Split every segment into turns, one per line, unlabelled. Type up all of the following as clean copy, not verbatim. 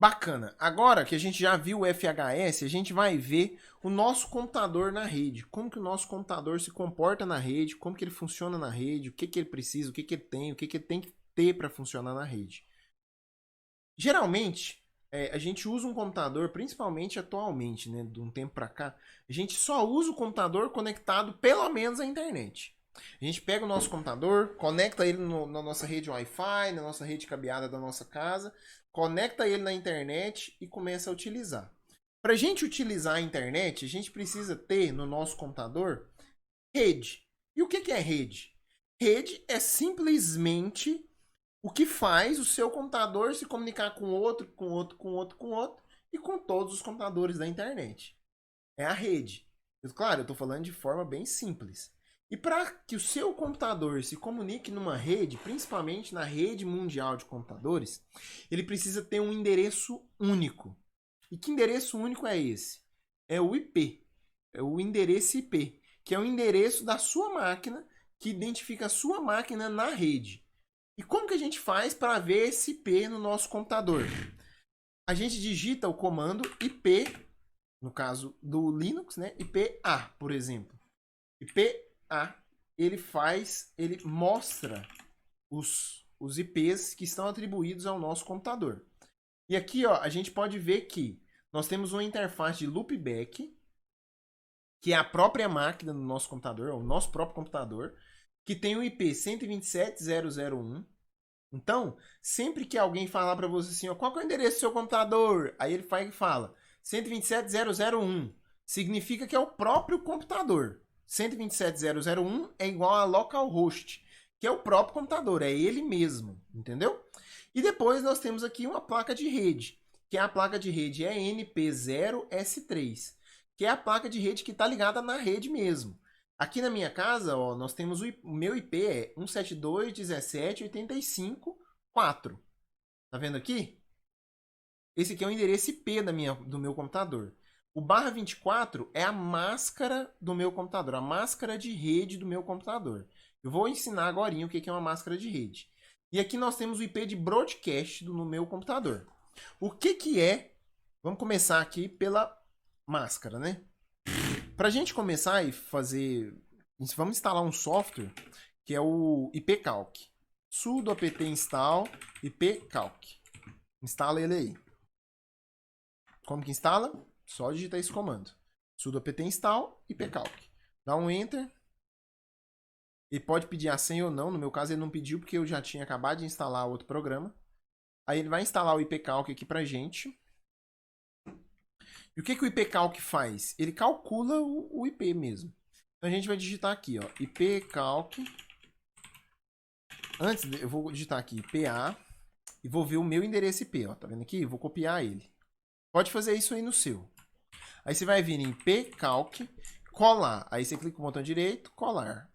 Bacana. Agora que a gente já viu o FHS, a gente vai ver o nosso computador na rede. Como que o nosso computador se comporta na rede, como que ele funciona na rede, o que que ele precisa, o que que ele tem, o que que ele tem que ter para funcionar na rede. Geralmente, a gente usa um computador, principalmente atualmente, né, de um tempo para cá, a gente só usa o computador conectado pelo menos à internet. A gente pega o nosso computador, conecta ele na nossa rede Wi-Fi, na nossa rede cabeada da nossa casa, conecta ele na internet e começa a utilizar. Para a gente utilizar a internet, a gente precisa ter no nosso computador rede. E o que é rede? Rede é simplesmente o que faz o seu computador se comunicar com outro, com outro, com outro, com outro e com todos os computadores da internet. É a rede. Claro, eu estou falando de forma bem simples. E para que o seu computador se comunique numa rede, principalmente na rede mundial de computadores, ele precisa ter um endereço único. E que endereço único é esse? É o IP. É o endereço IP, que é o endereço da sua máquina que identifica a sua máquina na rede. E como que a gente faz para ver esse IP no nosso computador? A gente digita o comando IP, no caso do Linux, né? IPA, por exemplo. IPA, ele mostra os IPs que estão atribuídos ao nosso computador. E aqui, ó, a gente pode ver que nós temos uma interface de loopback, que é a própria máquina do nosso computador, o nosso próprio computador, que tem o IP 127.0.0.1. Então, sempre que alguém falar para você assim, ó, qual que é o endereço do seu computador? Aí ele fala 127.0.0.1. Significa que é o próprio computador. 127.0.0.1 é igual a localhost, que é o próprio computador, é ele mesmo, entendeu? E depois nós temos aqui uma placa de rede, que é a placa de rede ENP0S3, que é a placa de rede que está ligada na rede mesmo. Aqui na minha casa, ó, nós temos o meu IP é 172.17.85.4. Tá vendo aqui? Esse aqui é o endereço IP do meu computador. O barra 24 é a máscara do meu computador, a máscara de rede do meu computador. Eu vou ensinar agora o que é uma máscara de rede. E aqui nós temos o IP de broadcast no meu computador. O que é? Vamos começar aqui pela máscara, né? Para a gente começar e fazer, vamos instalar um software que é o ipcalc. Sudo apt install ipcalc. Instala ele aí. Como que instala? Só digitar esse comando. Sudo apt install ipcalc. Dá um enter. Ele pode pedir a senha ou não. No meu caso ele não pediu porque eu já tinha acabado de instalar outro programa. Aí ele vai instalar o ipcalc aqui pra gente. E o que o ipcalc faz? Ele calcula o IP mesmo. Então a gente vai digitar aqui, ó, ipcalc. Antes, eu vou digitar aqui IPA e vou ver o meu endereço IP, ó, tá vendo aqui? Vou copiar ele. Pode fazer isso aí no seu. Aí você vai vir em ipcalc, colar. Aí você clica com o botão direito, colar.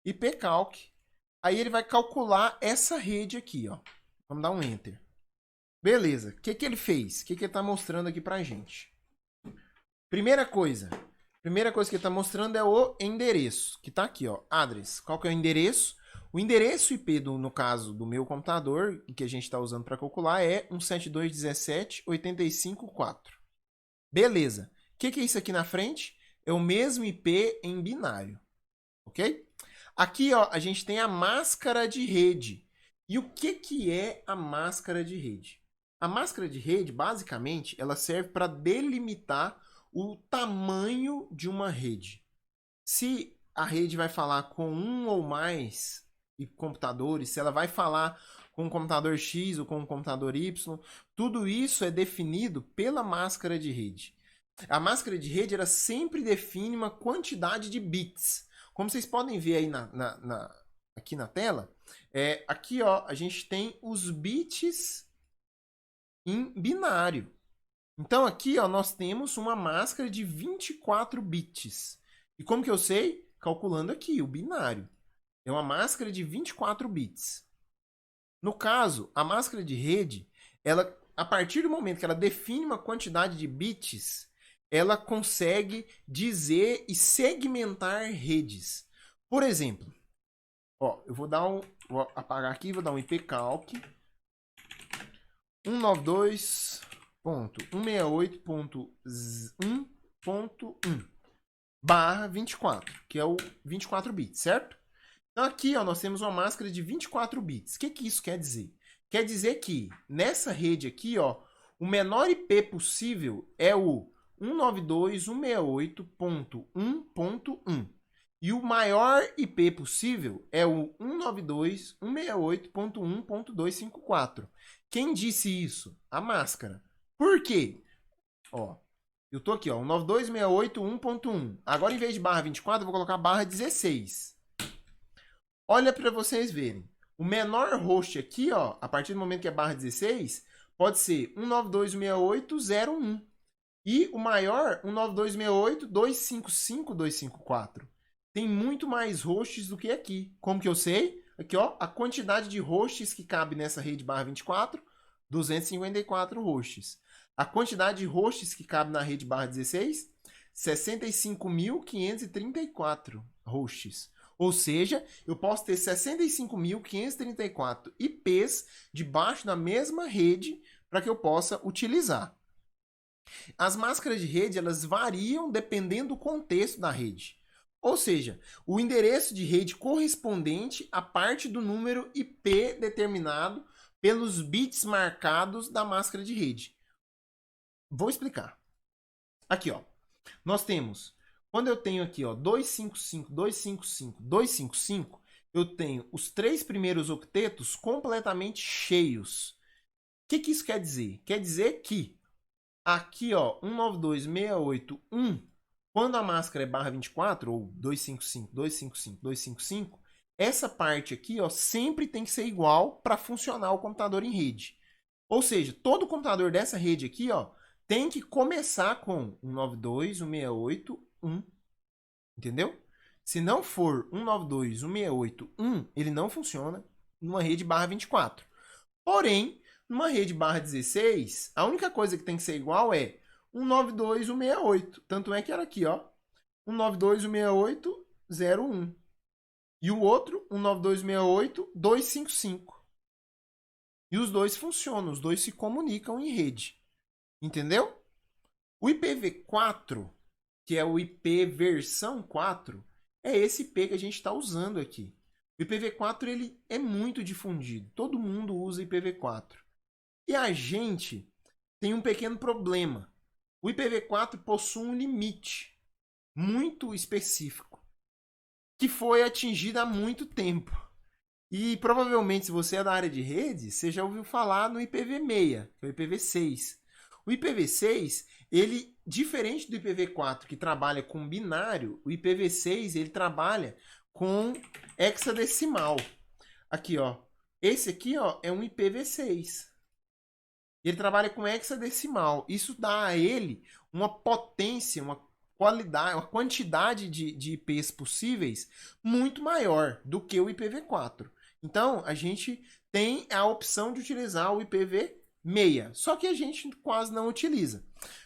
ipcalc. Aí ele vai calcular essa rede aqui, ó. Vamos dar um enter. Beleza. O que ele fez? O que ele está mostrando aqui pra gente? Primeira coisa que ele está mostrando é o endereço, que está aqui, ó, address. Qual que é o endereço? O endereço IP, no caso do meu computador, que a gente está usando para calcular, é 172.17.85.4. Beleza. O que é isso aqui na frente? É o mesmo IP em binário, ok? Aqui, ó, a gente tem a máscara de rede. E o que é a máscara de rede? A máscara de rede, basicamente, ela serve para delimitar o tamanho de uma rede. Se a rede vai falar com um ou mais computadores, se ela vai falar com um computador X ou com um computador Y, tudo isso é definido pela máscara de rede. A máscara de rede ela sempre define uma quantidade de bits. Como vocês podem ver aí aqui na tela, aqui ó, a gente tem os bits em binário. Então aqui ó, nós temos uma máscara de 24 bits. E como que eu sei? Calculando aqui o binário. É uma máscara de 24 bits. No caso, a máscara de rede, ela, a partir do momento que ela define uma quantidade de bits, ela consegue dizer e segmentar redes. Por exemplo, ó, vou apagar aqui, vou dar um ipcalc 192.168.1.1 barra 24, que é o 24 bits, certo? Então aqui ó, nós temos uma máscara de 24 bits. O que, que isso quer dizer? Quer dizer que nessa rede aqui, ó, o menor IP possível é o 192.168.1.1. E o maior IP possível é o 192.168.1.254. Quem disse isso? A máscara. Por quê? Ó, eu tô aqui, ó, 192.168.1.1. Agora, em vez de barra 24, eu vou colocar barra 16. Olha para vocês verem. O menor host aqui, ó, a partir do momento que é barra 16, pode ser 192.168.0.1. E o maior, 192.168.255.254. Tem muito mais hosts do que aqui. Como que eu sei? Aqui, ó, a quantidade de hosts que cabe nessa rede barra 24, 254 hosts. A quantidade de hosts que cabe na rede barra 16, 65.534 hosts. Ou seja, eu posso ter 65.534 IPs debaixo da mesma rede para que eu possa utilizar. As máscaras de rede, elas variam dependendo do contexto da rede. Ou seja, o endereço de rede correspondente à parte do número IP determinado pelos bits marcados da máscara de rede. Vou explicar. Aqui, ó. Nós temos, quando eu tenho aqui, ó, 255, 255, 255, eu tenho os 3 primeiros octetos completamente cheios. O que isso quer dizer? Quer dizer que aqui, ó, 192.168.1, quando a máscara é barra 24, ou 255, 255, 255, essa parte aqui, ó, sempre tem que ser igual para funcionar o computador em rede. Ou seja, todo computador dessa rede aqui, ó, tem que começar com 192.168.1. Entendeu? Se não for 192.168.1, ele não funciona numa rede barra 24. Porém, numa rede barra 16, a única coisa que tem que ser igual é 192.168. Tanto é que era aqui, ó. 192.168.0.1. E o outro, 192.168.255. E os dois funcionam, os dois se comunicam em rede. Entendeu? O IPv4, que é o IP versão 4, é esse IP que a gente está usando aqui. O IPv4 ele é muito difundido, todo mundo usa IPv4. E a gente tem um pequeno problema. O IPv4 possui um limite muito específico, que foi atingido há muito tempo. E provavelmente, se você é da área de rede, você já ouviu falar no IPv6, que é o IPv6. O IPv6, ele, diferente do IPv4, que trabalha com binário, o IPv6 ele trabalha com hexadecimal. Aqui, ó. Esse aqui, ó, é um IPv6. Ele trabalha com hexadecimal. Isso dá a ele uma potência, uma qualidade, uma quantidade de IPs possíveis muito maior do que o IPv4. Então, a gente tem a opção de utilizar o IPv6, só que a gente quase não utiliza.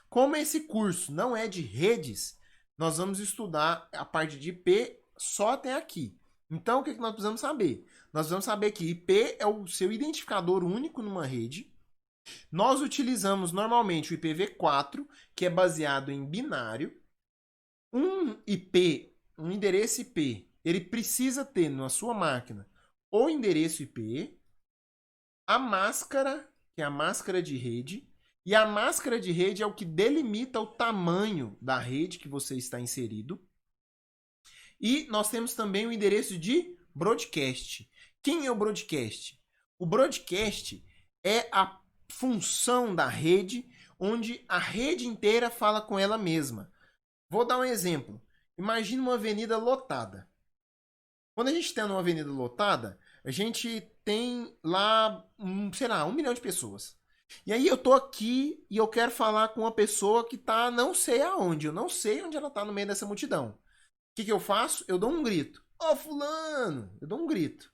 Como esse curso não é de redes, nós vamos estudar a parte de IP só até aqui. Então, o que nós precisamos saber? Nós vamos saber que IP é o seu identificador único numa rede. Nós utilizamos normalmente o IPv4, que é baseado em binário. Um IP, um endereço IP, ele precisa ter na sua máquina o endereço IP, a máscara, que é a máscara de rede, e a máscara de rede é o que delimita o tamanho da rede que você está inserido. E nós temos também o endereço de broadcast. Quem é o broadcast? O broadcast é a função da rede onde a rede inteira fala com ela mesma. Vou dar um exemplo. Imagina uma avenida lotada. Quando a gente está numa avenida lotada, a gente tem lá, sei lá, 1 milhão de pessoas. E aí eu tô aqui e eu quero falar com uma pessoa que tá não sei aonde. Eu não sei onde ela tá no meio dessa multidão. O que eu faço? Eu dou um grito. Ó, fulano! Eu dou um grito.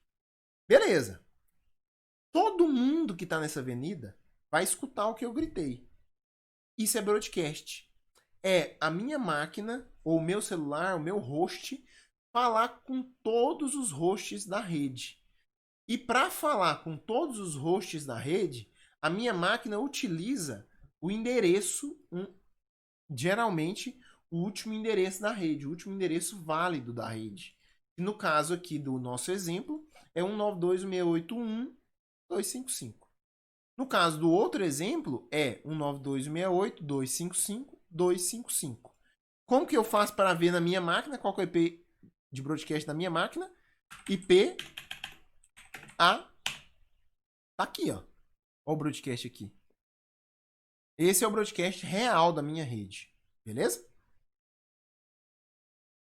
Beleza. Todo mundo que tá nessa avenida vai escutar o que eu gritei. Isso é broadcast. É a minha máquina, ou o meu celular, o meu host, falar com todos os hosts da rede. E para falar com todos os hosts da rede, A minha máquina utiliza o endereço, geralmente, o último endereço da rede, o último endereço válido da rede. E no caso aqui do nosso exemplo, é 192.168.1.255. No caso do outro exemplo, é 192.168.255.255. Como que eu faço para ver na minha máquina qual que é o IP de broadcast da minha máquina? IP A. Tá aqui, ó. Olha o broadcast aqui. Esse é o broadcast real da minha rede. Beleza?